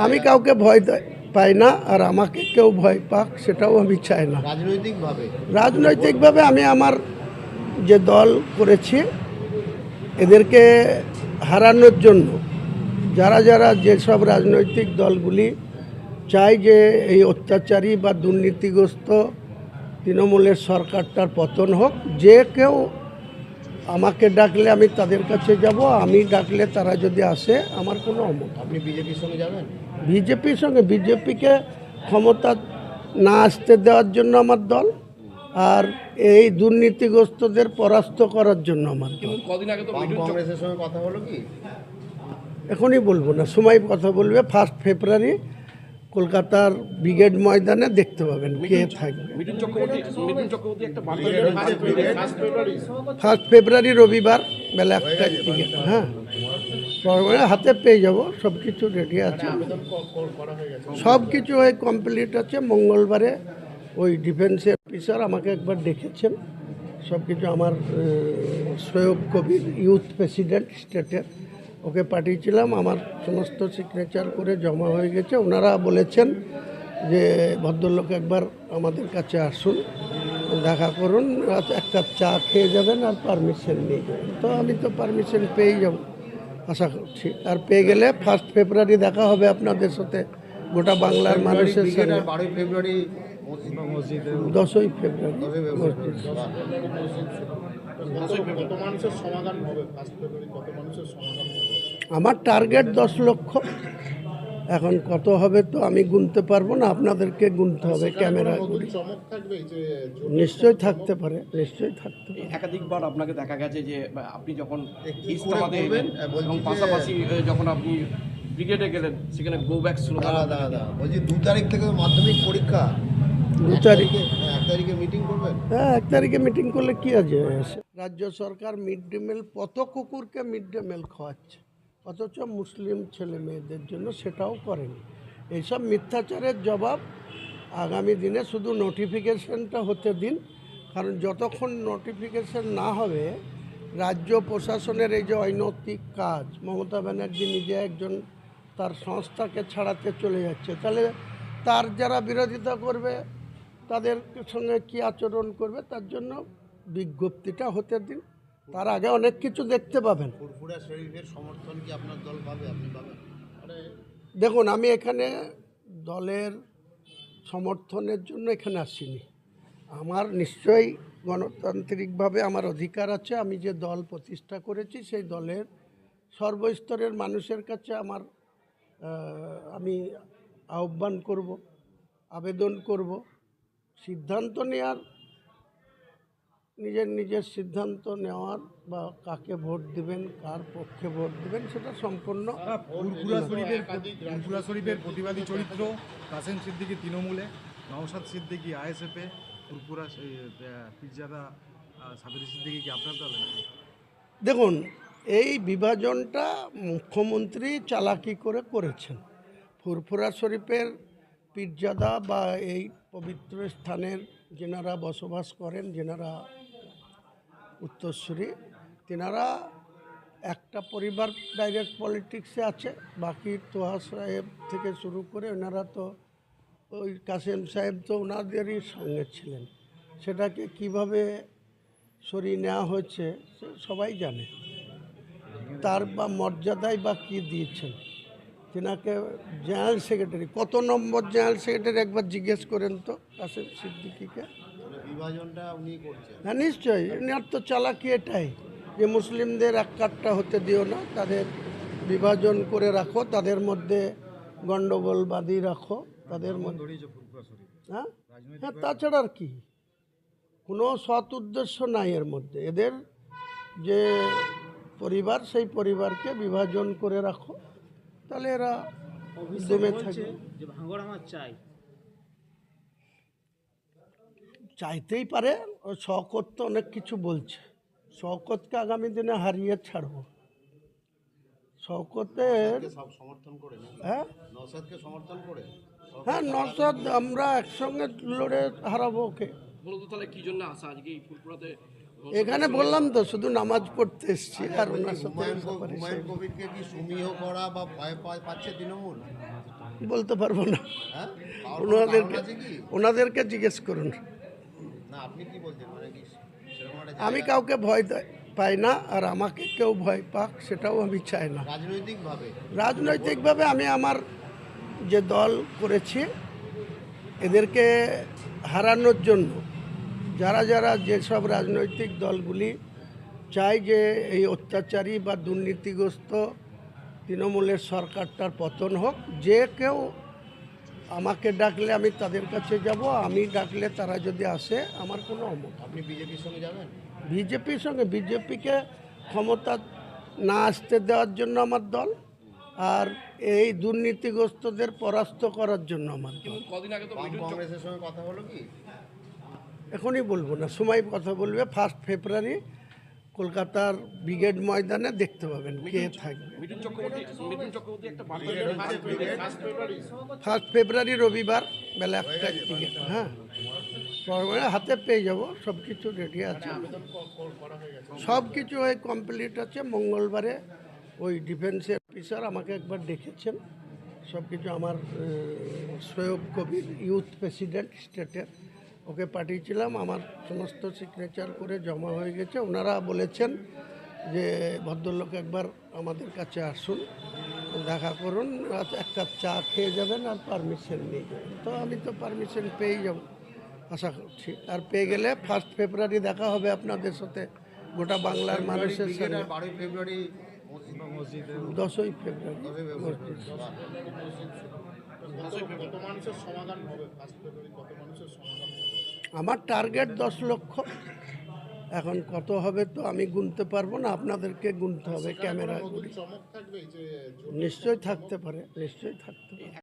আমি কাউকে ভয় পাই না, আর আমাকে কেউ ভয় পাক সেটাও আমি চাই না। রাজনৈতিকভাবে আমি আমার যে দল করেছি এদেরকে হারানোর জন্য যারা যারা যেসব রাজনৈতিক দলগুলি চায় যে এই অত্যাচারী বা দুর্নীতিগ্রস্ত তৃণমূলের সরকারটার পতন হোক, যে কেউ আমাকে ডাকলে আমি তাদের কাছে যাব, আমি ডাকলে তারা যদি আসে আমার কোনো অমত। আপনি বিজেপির সঙ্গে যাবেন? বিজেপির সঙ্গে, বিজেপিকে ক্ষমতা না আসতে দেওয়ার জন্য আমার দল, আর এই দুর্নীতিগ্রস্তদের পরাস্ত করার জন্য আমার দল। কদিন আগে তো কংগ্রেসের সঙ্গে কথা হলো কি? এখনই বলবো না, সময় কথা বলবে। 1 ফেব্রুয়ারি কলকাতার ব্রিগেড ময়দানে দেখতে পাবেন কে থাকবে। মিঠুন চক্রবর্তী একটা বার্তা 1 ফেব্রুয়ারি রবিবার বেলা 1টার দিকে। হ্যাঁ, হাতে পেয়ে যাব, সব কিছু রেডি আছে, সব কিছু কমপ্লিট আছে। মঙ্গলবারে ওই ডিফেন্সের অফিসার আমাকে একবার ডেকেছেন, সব কিছু আমার সৈয়ব কবির ইউথ প্রেসিডেন্ট স্টেটের, ওকে পাঠিয়েছিলাম, আমার সমস্ত সিগনেচার করে জমা হয়ে গেছে। ওনারা বলেছেন যে ভদ্রলোক একবার আমাদের কাছে আসুন, দেখা করুন, এক কাপ চা খেয়ে যাবেন আর পারমিশন নিয়ে যাবেন। তো আমি তো পারমিশন পেয়েই যাব আশা করছি, আর পেয়ে গেলে 1 ফেব্রুয়ারি দেখা হবে আপনাদের সাথে, গোটা বাংলার মানুষের সাথে। 12 ফেব্রুয়ারি 10ই ফেব্রুয়ারি মসজিদ। আমার টার্গেট 10 লক্ষ। এখন কত হবে তো আমি গুনতে পারবো না, আপনাদেরকে গুনতে হবে ক্যামেরা। নিশ্চয়ই থাকতে পারে, নিশ্চয়ই থাকতে পারে। একাধিকবার আপনাকে দেখা গেছে যে আপনি যখন ইস্তেমা দেবেন এবং পাশাপাশি যখন আপনি ব্রিগেডে গেলেন সেখানে গো ব্যাক স্লোগান। বলছি 2 তারিখ থেকে মাধ্যমিক পরীক্ষা, 2 তারিখে 1 তারিখে মিটিং করবেন? হ্যাঁ, 1 তারিখে মিটিং করলে কি আছে? রাজ্য সরকার মিড ডে মিল, কত কুকুরকে মিড ডে মিল খাওয়াচ্ছে, অথচ মুসলিম ছেলে মেয়েদের জন্য সেটাও করেনি। এইসব মিথ্যাচারের জবাব আগামী দিনে শুধু নোটিফিকেশনটা হতে দিন, কারণ যতক্ষণ নোটিফিকেশন না হবে রাজ্য প্রশাসনের এই যে অনৈতিক কাজ, মমতা ব্যানার্জি নিজে একজন তার সংস্থাকে ছাড়াতে চলে যাচ্ছে, তাহলে তার যারা বিরোধিতা করবে তাদের সঙ্গে কি আচরণ করবে, তার জন্য বিজ্ঞপ্তিটা হতে দিন, তার আগে অনেক কিছু দেখতে পাবেন। ফুরফুরা শরীফের সমর্থন কি আপনার দল পাবে, আপনি পাবেন? দেখুন, আমি এখানে দলের সমর্থনের জন্য এখানে আসিনি। আমার নিশ্চয়ই গণতান্ত্রিকভাবে আমার অধিকার আছে, আমি যে দল প্রতিষ্ঠা করেছি সেই দলের সর্বস্তরের মানুষের কাছে আমার আমি আহ্বান করব, আবেদন করব, সিদ্ধান্ত নেওয়ার, নিজের সিদ্ধান্ত নেওয়ার, বা কাকে ভোট দিবেন, কার পক্ষে ভোট দিবেন, সেটা সম্পূর্ণ। ফুরফুরা শরীফের প্রতিবাদী চরিত্র কাসেম সিদ্দিকী তৃণমূলে, নওশাদ সিদ্দিকী আইএসএফে, ফুরফুরা পীরজাদা সাবির সিদ্দিকী কি আপনার দলে? দেখুন, এই বিভাজনটা মুখ্যমন্ত্রী চালাকি করেছেন। ফুরফুরা শরীফের পীরজাদা বা এই পবিত্র স্থানের যেনারা বসবাস করেন, যেনারা উত্তরসূরি, তেনারা একটা পরিবার ডাইরেক্ট পলিটিক্সে আছে, বাকি তোহা সাহেব থেকে শুরু করে ওনারা তো, ওই কাসেম সাহেব তো ওনাদেরই সঙ্গে ছিলেন। সেটাকে কিভাবে সরিয়ে নেওয়া হয়েছে সে সবাই জানে। তার বা মর্যাদায় বা কী দিয়েছেন, তেনাকে জেনারেল সেক্রেটারি, কত নম্বর জেনারেল সেক্রেটারি একবার জিজ্ঞেস করেন তো কাসেম সিদ্দিকীকে। বিভাজনটা উনি করছেন। হ্যাঁ, নিশ্চয়ই, এনার তো চালাকি এটাই যে মুসলিমদের এক কাট্টা হতে দিও না, তাদের বিভাজন করে রাখো, তাদের মধ্যে গণ্ডগোল বাঁধিয়ে রাখো, তাদের মধ্যে। হ্যাঁ হ্যাঁ, তাছাড়া আর কি, কোনো সৎ উদ্দেশ্য নাই এর মধ্যে। এদের যে পরিবার, সেই পরিবারকে বিভাজন করে রাখো, তাহলে এরা জমে থাকে। চাইতেই পারে, ও শওকত তো অনেক কিছু বলছে, শওকতকে আগামী দিনে হারিয়ে ছাড়ব। শওকতের সমর্থন করে, হ্যাঁ নওশাদকে সমর্থন করে, হ্যাঁ, নওশাদ আমরা একসঙ্গে লড়ে হারাবো ওকে। মূলত তাহলে কি জন্য আসা আজকে এই ফুরফুরাতে এখানে বললাম তো শুধু নামাজ পড়তে এসেছি আর ওনার সাথে হুমায়ুন কবিরকে কি সমীহ করা বা ভয় পাচ্ছে তৃণমূল? বলতে পারবো না, হ্যাঁ, পাওয়ার কোনো কারণ ওনাদেরকে আছে কি? ওনাদেরকে জিজ্ঞেস করুন। না, আপনি কি বলছেন, মানে কি সেরকম একটা আমি জায়গা- কাউকে ভয় পাই না, আর আমাকে কেউ ভয় পাক সেটাও আমি চাই না। রাজনৈতিকভাবে রাজনৈতিকভাবে আমি আমার যে দল করেছি এদেরকে হারানোর জন্য যারা যারা যেসব রাজনৈতিক দলগুলি চায় যে এই অত্যাচারী বা দুর্নীতিগ্রস্ত তৃণমূলের সরকারটার পতন হোক, যে কেউ আমাকে ডাকলে আমি তাদের কাছে যাব, আমি ডাকলে তারা যদি আসে আমার কোনো অমত। আপনি বিজেপির সঙ্গে যাবেন? বিজেপির সঙ্গে বিজেপিকে ক্ষমতা না আসতে দেওয়ার জন্য আমার দল, আর এই দুর্নীতিগ্রস্তদের পরাস্ত করার জন্য আমার দল। কদিন আগে তো বাম কংগ্রেসের সঙ্গে কথা হলো কি? এখনই বলবো না, সময় কথা বলবে। 1 ফেব্রুয়ারি কলকাতার ব্রিগেড ময়দানে দেখতে পাবেন কে থাকবে। মিঠুন চক্রবর্তী একটা বার্তা 1 ফেব্রুয়ারি রবিবার বেলা 1টার দিকে। হ্যাঁ, হাতে পেয়ে যাব, সব কিছু রেডি আছে, সব কিছু কমপ্লিট আছে। মঙ্গলবারে ওই ডিফেন্সের অফিসার আমাকে একবার ডেকেছেন, সব কিছু আমার সৈয়ব কবির ইউথ প্রেসিডেন্ট স্টেটের, ওকে পাঠিয়েছিলাম, আমার সমস্ত সিগনেচার করে জমা হয়ে গেছে। ওনারা বলেছেন যে ভদ্রলোক একবার আমাদের কাছে আসুন, দেখা করুন, এক কাপ চা খেয়ে যাবেন আর পারমিশন নিয়ে যাবেন। তো আমি তো পারমিশন পেয়েই যাব আশা করছি, আর পেয়ে গেলে 1 ফেব্রুয়ারি দেখা হবে আপনাদের সাথে, গোটা বাংলার মানুষের ব্রিগেড সঙ্গে। আর 12 ফেব্রুয়ারি 10ই ফেব্রুয়ারি মসজিদ। আমার টার্গেট 10 লক্ষ। এখন কত হবে তো আমি গুনতে পারবো না, আপনাদেরকে গুনতে হবে ক্যামেরা। নিশ্চয়ই থাকতে পারে, নিশ্চয়ই থাকতে পারে।